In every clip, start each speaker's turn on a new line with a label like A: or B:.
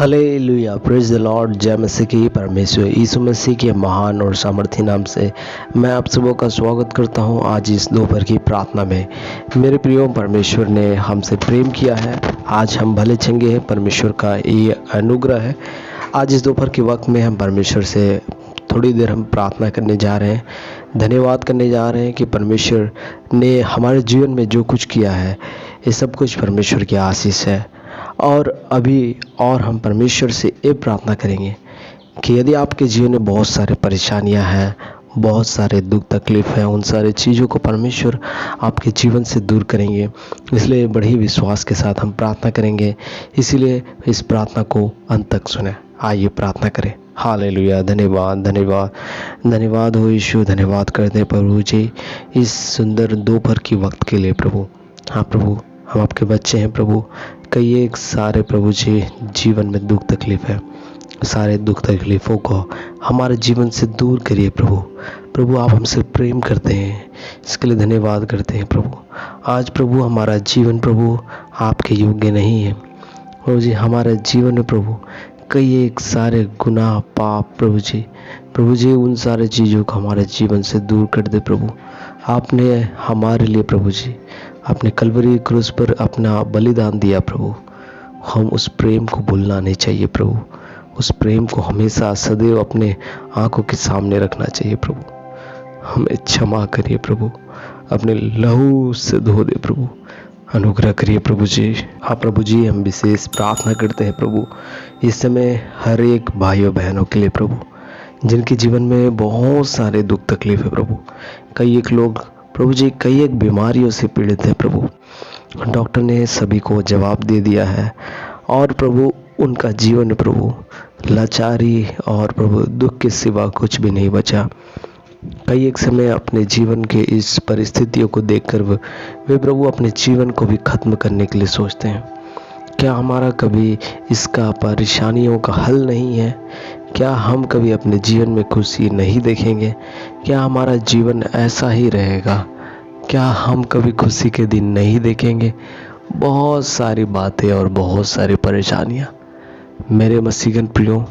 A: Hallelujah, praise the Lord. जय मसीह की। परमेश्वर यीशु मसीह के महान और सामर्थी नाम से मैं आप सबों का स्वागत करता हूं आज इस दोपहर की प्रार्थना में। मेरे प्रियो, परमेश्वर ने हमसे प्रेम किया है। आज हम भले चंगे हैं, परमेश्वर का ये अनुग्रह है। आज इस दोपहर के वक्त में हम परमेश्वर से थोड़ी देर हम प्रार्थना करने जा रहे हैं, धन्यवाद करने जा रहे हैं कि परमेश्वर ने हमारे जीवन में जो कुछ किया है ये सब कुछ परमेश्वर की आशीष है। और अभी हम परमेश्वर से ये प्रार्थना करेंगे कि यदि आपके जीवन में बहुत सारे परेशानियां हैं, बहुत सारे दुख तकलीफ हैं, उन सारे चीज़ों को परमेश्वर आपके जीवन से दूर करेंगे। इसलिए बड़े ही विश्वास के साथ हम प्रार्थना करेंगे, इसीलिए इस प्रार्थना को अंत तक सुने। आइए प्रार्थना करें। हालेलुया, धन्यवाद धन्यवाद धन्यवाद हो यीशु, धन्यवाद करते हैं प्रभु जी इस सुंदर दोपहर की वक्त के लिए। प्रभु, हाँ प्रभु, हम आपके बच्चे हैं प्रभु। कई एक सारे प्रभु जी जीवन में दुख तकलीफ है, सारे दुख तकलीफ़ों को हमारे जीवन से दूर करिए प्रभु। प्रभु, आप हमसे प्रेम करते हैं, इसके लिए धन्यवाद करते हैं प्रभु। आज प्रभु हमारा जीवन प्रभु आपके योग्य नहीं है प्रभु जी। हमारे जीवन में प्रभु कई एक सारे गुनाह पाप प्रभु जी उन सारे चीज़ों को हमारे जीवन से दूर कर दे प्रभु। आपने हमारे लिए प्रभु जी अपने कलवरी क्रूस पर अपना बलिदान दिया प्रभु। हम उस प्रेम को भूलना नहीं चाहिए प्रभु। उस प्रेम को हमेशा सदैव अपने आंखों के सामने रखना चाहिए प्रभु। हमें क्षमा करिए प्रभु, अपने लहू से धो दे प्रभु, अनुग्रह करिए प्रभु जी। हाँ प्रभु जी, हम विशेष प्रार्थना करते हैं प्रभु इस समय हर एक भाइयों बहनों के लिए प्रभु, जिनके जीवन में बहुत सारे दुख तकलीफ है प्रभु। कई एक लोग प्रभु जी कई एक बीमारियों से पीड़ित है प्रभु। डॉक्टर ने सभी को जवाब दे दिया है और प्रभु उनका जीवन प्रभु लाचारी और प्रभु दुख के सिवा कुछ भी नहीं बचा। कई एक समय अपने जीवन के इस परिस्थितियों को देखकर वे प्रभु अपने जीवन को भी खत्म करने के लिए सोचते हैं। क्या हमारा कभी इसका परेशानियों का हल नहीं है? क्या हम कभी अपने जीवन में खुशी नहीं देखेंगे? क्या हमारा जीवन ऐसा ही रहेगा? क्या हम कभी खुशी के दिन नहीं देखेंगे? बहुत सारी बातें और बहुत सारी परेशानियां मेरे मसीहन प्रियो,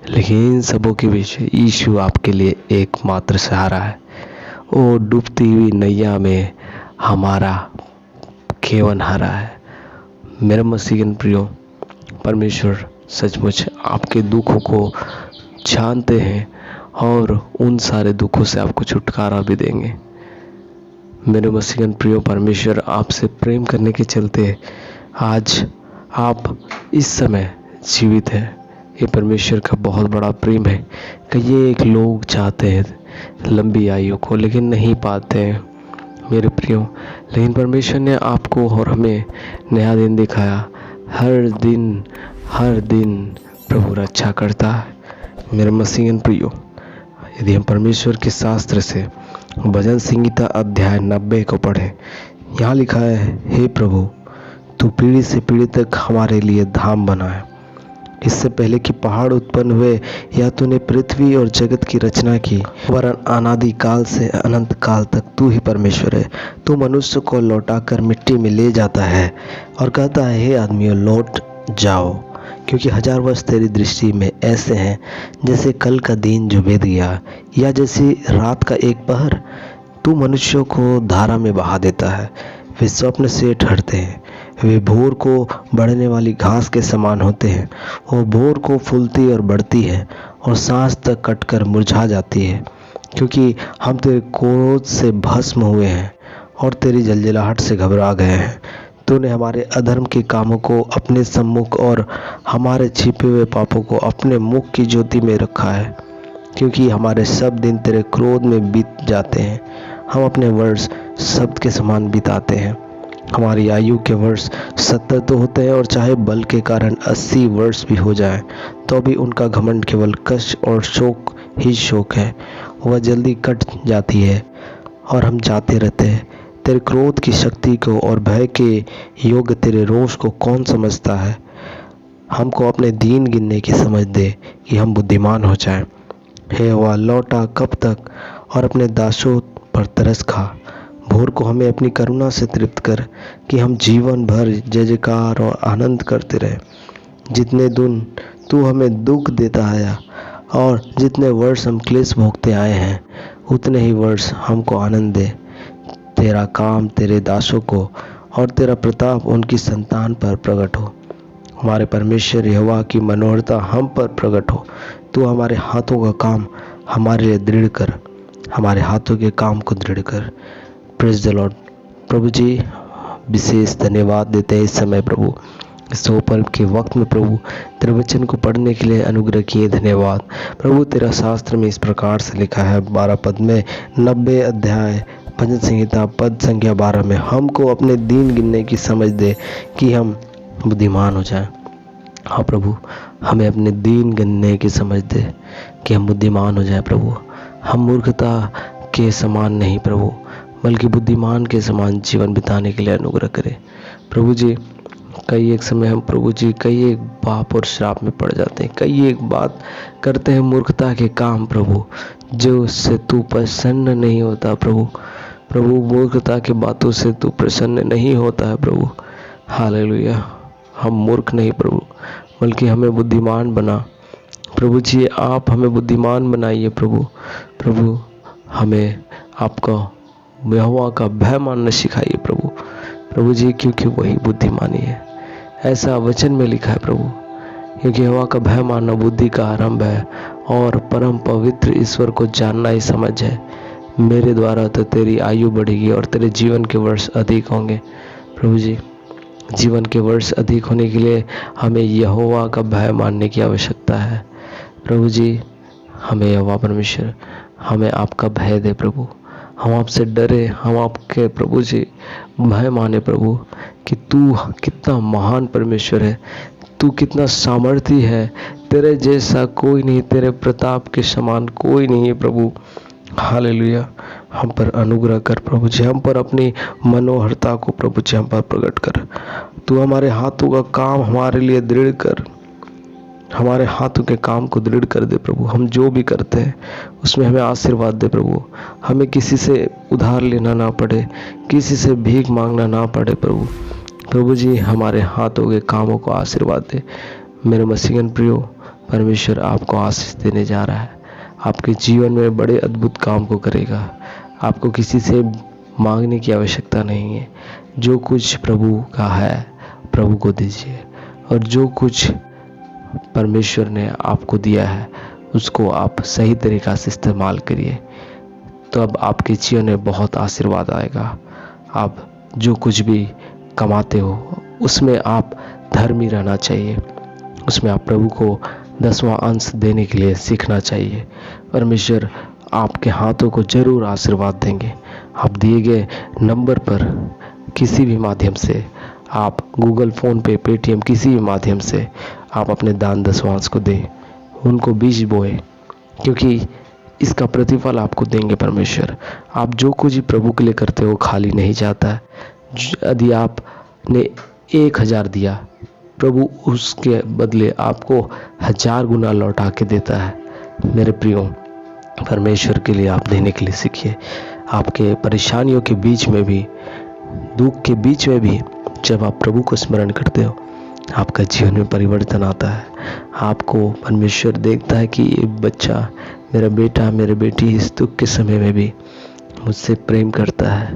A: लेकिन इन सबों के बीच यीशु आपके लिए एकमात्र सहारा है। वो डूबती हुई नैया में हमारा खेवनहारा है। मेरे मसीहन प्रियो, परमेश्वर सचमुच आपके दुखों को जानते हैं और उन सारे दुखों से आपको छुटकारा भी देंगे। मेरे मसीहन प्रियो, परमेश्वर आपसे प्रेम करने के चलते आज आप इस समय जीवित हैं। ये परमेश्वर का बहुत बड़ा प्रेम है। कई एक लोग चाहते हैं लंबी आयु को, लेकिन नहीं पाते हैं मेरे प्रियो। लेकिन परमेश्वर ने आपको और हमें नया दिन दिखाया। हर दिन प्रभु रक्षा करता है। मेरे मसीहन प्रियो, यदि हम परमेश्वर के शास्त्र से भजन संहिता अध्याय 90 को पढ़ें, यहाँ लिखा है, हे प्रभु, तू पीढ़ी से पीढ़ी तक हमारे लिए धाम बना है। इससे पहले कि पहाड़ उत्पन्न हुए या तूने पृथ्वी और जगत की रचना की, वरन अनादि काल से अनंत काल तक तू ही परमेश्वर है। तू मनुष्य को लौटाकर मिट्टी में ले जाता है और कहता है, हे आदमियों, लौट जाओ, क्योंकि 1000 वर्ष तेरी दृष्टि में ऐसे हैं जैसे कल का दिन जो बीत गया, या जैसी रात का एक पहर। तू मनुष्यों को धारा में बहा देता है, वे स्वप्न से ठहरते हैं। वे भोर को बढ़ने वाली घास के समान होते हैं। वो भोर को फूलती और बढ़ती है और सांस तक कटकर मुरझा जाती है। क्योंकि हम तेरे क्रोध से भस्म हुए हैं और तेरी जलजलाहट से घबरा गए हैं। तूने हमारे अधर्म के कामों को अपने सम्मुख और हमारे छिपे हुए पापों को अपने मुख की ज्योति में रखा है। क्योंकि हमारे सब दिन तेरे क्रोध में बीत जाते हैं, हम अपने वर्ष शब्द के समान बिताते हैं। हमारी आयु के वर्ष 70 तो होते हैं, और चाहे बल के कारण 80 वर्ष भी हो जाए तो भी उनका घमंड केवल कष्ट और शोक ही शोक है। वह जल्दी कट जाती है और हम जाते रहते हैं। तेरे क्रोध की शक्ति को और भय के योग्य तेरे रोष को कौन समझता है? हमको अपने दीन गिनने की समझ दे कि हम बुद्धिमान हो जाएं। हे यहोवा, लौटा कब तक और अपने दासों पर तरस खा। भोर को हमें अपनी करुणा से तृप्त कर कि हम जीवन भर जय जयकार और आनंद करते रहे। जितने दिन तू हमें दुख देता आया, और जितने वर्ष हम क्लेश भोगते आए हैं उतने ही वर्ष हमको आनंद दे। तेरा काम तेरे दासों को और तेरा प्रताप उनकी संतान पर प्रकट हो। हमारे परमेश्वर यहोवा की मनोहरता हम पर प्रकट हो। तू हमारे हाथों का काम हमारे लिए दृढ़ कर, हमारे हाथों के काम को दृढ़ कर। Praise the lord. प्रभु जी विशेष धन्यवाद देते हैं इस समय प्रभु, इस दोपहर के वक्त में प्रभु तेरे वचन को पढ़ने के लिए अनुग्रह किए धन्यवाद प्रभु। तेरा शास्त्र में इस प्रकार से लिखा है 12 पद में, 90 अध्याय भजन संहिता पद संख्या 12 में, हमको अपने दीन गिनने की समझ दे कि हम बुद्धिमान हो जाएं। हाँ प्रभु, हमें अपने दीन गिनने की समझ दे कि हम बुद्धिमान हो जाएं प्रभु। हम मूर्खता के समान नहीं प्रभु, बल्कि बुद्धिमान के समान जीवन बिताने के लिए अनुग्रह करें प्रभु जी। कई एक समय हम प्रभु जी कई एक पाप और श्राप में पड़ जाते हैं, कई एक बात करते हैं मूर्खता के काम प्रभु, जो उससे तू प्रसन्न नहीं होता प्रभु। प्रभु मूर्खता के बातों से तू प्रसन्न नहीं होता है प्रभु। हालेलुया। हम मूर्ख नहीं प्रभु, बल्कि हमें बुद्धिमान बना प्रभु जी। आप हमें बुद्धिमान बनाइए प्रभु। प्रभु हमें आपका यहोवा का भय मानना सिखाइए प्रभु। प्रभु जी क्योंकि वही बुद्धिमानी है, ऐसा वचन में लिखा है प्रभु। क्योंकि यहोवा का भय मानना बुद्धि का आरंभ है और परम पवित्र ईश्वर को जानना ही समझ है। मेरे द्वारा तो तेरी आयु बढ़ेगी और तेरे जीवन के वर्ष अधिक होंगे प्रभु जी। जीवन के वर्ष अधिक होने के लिए हमें यहोवा का भय मानने की आवश्यकता है प्रभु जी। हमें यहोवा परमेश्वर, हमें आपका भय दे प्रभु। हम आपसे डरे, हम आपके प्रभु जी भय माने प्रभु कि तू कितना महान परमेश्वर है, तू कितना सामर्थी है। तेरे जैसा कोई नहीं, तेरे प्रताप के समान कोई नहीं है प्रभु। हालेलुया। हम पर अनुग्रह कर प्रभु जी, हम पर अपनी मनोहरता को प्रभु जी हम पर प्रकट कर। तू हमारे हाथों का काम हमारे लिए दृढ़ कर, हमारे हाथों के काम को दृढ़ कर दे प्रभु। हम जो भी करते हैं उसमें हमें आशीर्वाद दे प्रभु। हमें किसी से उधार लेना ना पड़े, किसी से भीख मांगना ना पड़े प्रभु। प्रभु जी हमारे हाथों के कामों को आशीर्वाद दे। मेरे मसीहन प्रियो, परमेश्वर आपको आशीष देने जा रहा है, आपके जीवन में बड़े अद्भुत काम को करेगा। आपको किसी से मांगने की आवश्यकता नहीं है। जो कुछ प्रभु का है प्रभु को दीजिए, और जो कुछ परमेश्वर ने आपको दिया है उसको आप सही तरीक़ा से इस्तेमाल करिए, तो अब आपके जीवन में बहुत आशीर्वाद आएगा। आप जो कुछ भी कमाते हो उसमें आप धर्मी रहना चाहिए, उसमें आप प्रभु को 10वां अंश देने के लिए सीखना चाहिए। परमेश्वर आपके हाथों को जरूर आशीर्वाद देंगे। आप दिए गए नंबर पर किसी भी माध्यम से, आप गूगल, फ़ोन पे, पेटीएम, किसी भी माध्यम से आप अपने दान 10वां को दें, उनको बीज बोए, क्योंकि इसका प्रतिफल आपको देंगे परमेश्वर। आप जो कुछ भी प्रभु के लिए करते हो खाली नहीं जाता है। यदि आपने 1000 दिया, प्रभु उसके बदले आपको 1000 गुना लौटा के देता है। मेरे प्रियो, परमेश्वर के लिए आप देने के लिए सीखिए। आपके परेशानियों के बीच में भी, दुख के बीच में भी जब आप प्रभु को स्मरण करते हो, आपका जीवन में परिवर्तन आता है। आपको परमेश्वर देखता है कि ये बच्चा, मेरा बेटा, मेरी बेटी इस दुख के समय में भी मुझसे प्रेम करता है।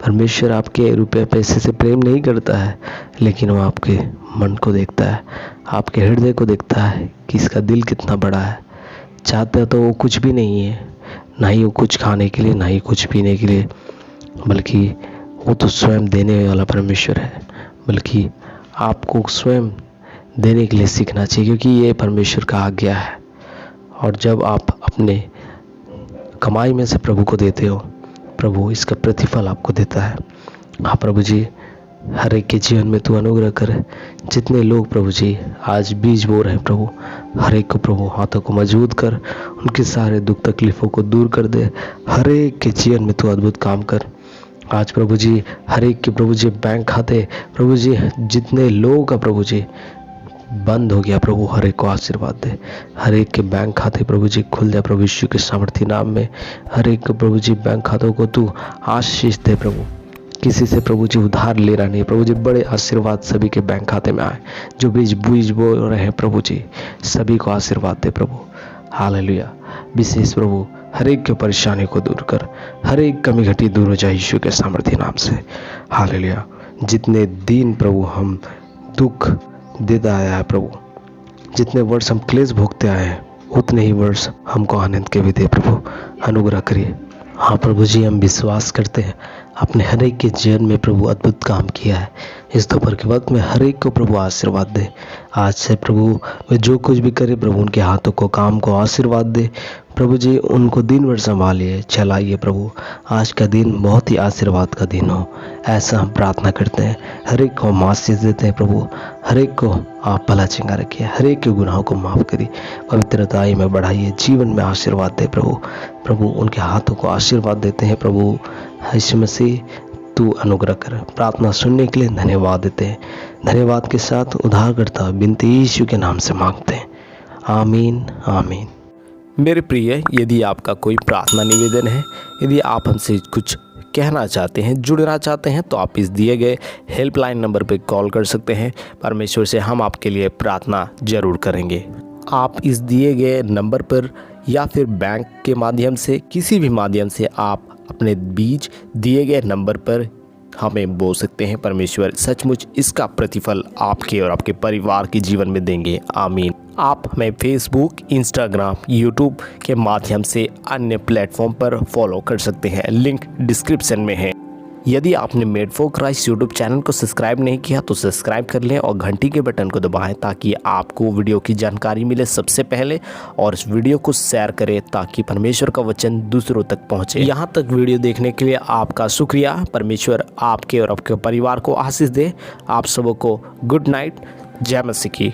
A: परमेश्वर आपके रुपये पैसे से प्रेम नहीं करता है, लेकिन वो आपके मन को देखता है, आपके हृदय को देखता है कि इसका दिल कितना बड़ा है। चाहता तो वो कुछ भी नहीं है, ना ही वो कुछ खाने के लिए, ना ही कुछ पीने के लिए, बल्कि वो तो स्वयं देने वाला परमेश्वर है। बल्कि आपको स्वयं देने के लिए सीखना चाहिए, क्योंकि ये परमेश्वर का आज्ञा है। और जब आप अपने कमाई में से प्रभु को देते हो, प्रभु इसका प्रतिफल आपको देता है। हाँ प्रभु जी, हर एक के जीवन में तू अनुग्रह कर। जितने लोग प्रभु जी आज बीज बो रहे हैं प्रभु, हर एक को प्रभु हाथों को मजबूत कर, उनके सारे दुख तकलीफ़ों को दूर कर दे। हर एक के जीवन में तू अद्भुत काम कर। आज प्रभु जी हर एक के प्रभु जी बैंक खाते, प्रभु जी जितने लोगों का प्रभु जी बंद हो गया, प्रभु हर एक को आशीर्वाद दे। हर एक के बैंक खाते प्रभु जी खुल जाए प्रभु यीशु के सामर्थी नाम में। हर एक को प्रभु जी बैंक खातों को तू आशीष दे प्रभु, किसी से प्रभु जी उधार लेना नहीं। प्रभु जी बड़े आशीर्वाद सभी के बैंक खाते में आए, जो बीज बो रहे हैं प्रभु जी सभी को आशीर्वाद दे प्रभु। हालेलुया। विशेष प्रभु हर एक की परेशानी को दूर कर, हर एक कमी घटी दूर हो जाए यीशु के सामर्थ्य नाम से। हालेलुया। जितने दिन प्रभु हम दुख देता आया है प्रभु, जितने वर्ष हम क्लेश भोगते आए हैं, उतने ही वर्ष हमको आनंद के भी दे प्रभु, अनुग्रह करिए। हाँ प्रभु जी, हम विश्वास करते हैं अपने हर एक के जीवन में प्रभु अद्भुत काम किया है। इस दोपहर के वक्त में हर एक को प्रभु आशीर्वाद दे। आज से प्रभु वे जो कुछ भी करे प्रभु उनके हाथों को काम को आशीर्वाद दे प्रभु जी। उनको दिन भर संभालिए, चलाइए प्रभु। आज का दिन बहुत ही आशीर्वाद का दिन हो, ऐसा हम प्रार्थना करते हैं। हर एक को हम आशीष देते हैं प्रभु। हर एक को आप भला चंगा रखिए, हर एक के गुनाहों को माफ़ करिए, पवित्रताई में बढ़ाइए, जीवन में आशीर्वाद दे प्रभु। प्रभु उनके हाथों को आशीर्वाद देते हैं प्रभु। यीशु मसीह तू अनुग्रह कर। प्रार्थना सुनने के लिए धन्यवाद देते हैं। धन्यवाद के साथ उद्धारकर्ता बिनती यीशु के नाम से मांगते हैं, आमीन आमीन।
B: मेरे प्रिय, यदि आपका कोई प्रार्थना निवेदन है, यदि आप हमसे कुछ कहना चाहते हैं, जुड़ना चाहते हैं, तो आप इस दिए गए हेल्पलाइन नंबर पर कॉल कर सकते हैं। परमेश्वर से हम आपके लिए प्रार्थना जरूर करेंगे। आप इस दिए गए नंबर पर या फिर बैंक के माध्यम से, किसी भी माध्यम से आप अपने बीज दिए गए नंबर पर हमें बोल सकते हैं। परमेश्वर सचमुच इसका प्रतिफल आपके और आपके परिवार के जीवन में देंगे, आमीन। आप हमें फेसबुक, इंस्टाग्राम, यूट्यूब के माध्यम से अन्य प्लेटफॉर्म पर फॉलो कर सकते हैं, लिंक डिस्क्रिप्शन में है। यदि आपने made for Christ YouTube channel को सब्सक्राइब नहीं किया तो सब्सक्राइब कर लें और घंटी के बटन को दबाएं ताकि आपको वीडियो की जानकारी मिले सबसे पहले, और इस वीडियो को शेयर करें ताकि परमेश्वर का वचन दूसरों तक पहुंचे। यहां तक वीडियो देखने के लिए आपका शुक्रिया। परमेश्वर आपके और आपके परिवार को आशीष दे। आप सबों को गुड नाइट। जय मसीह की।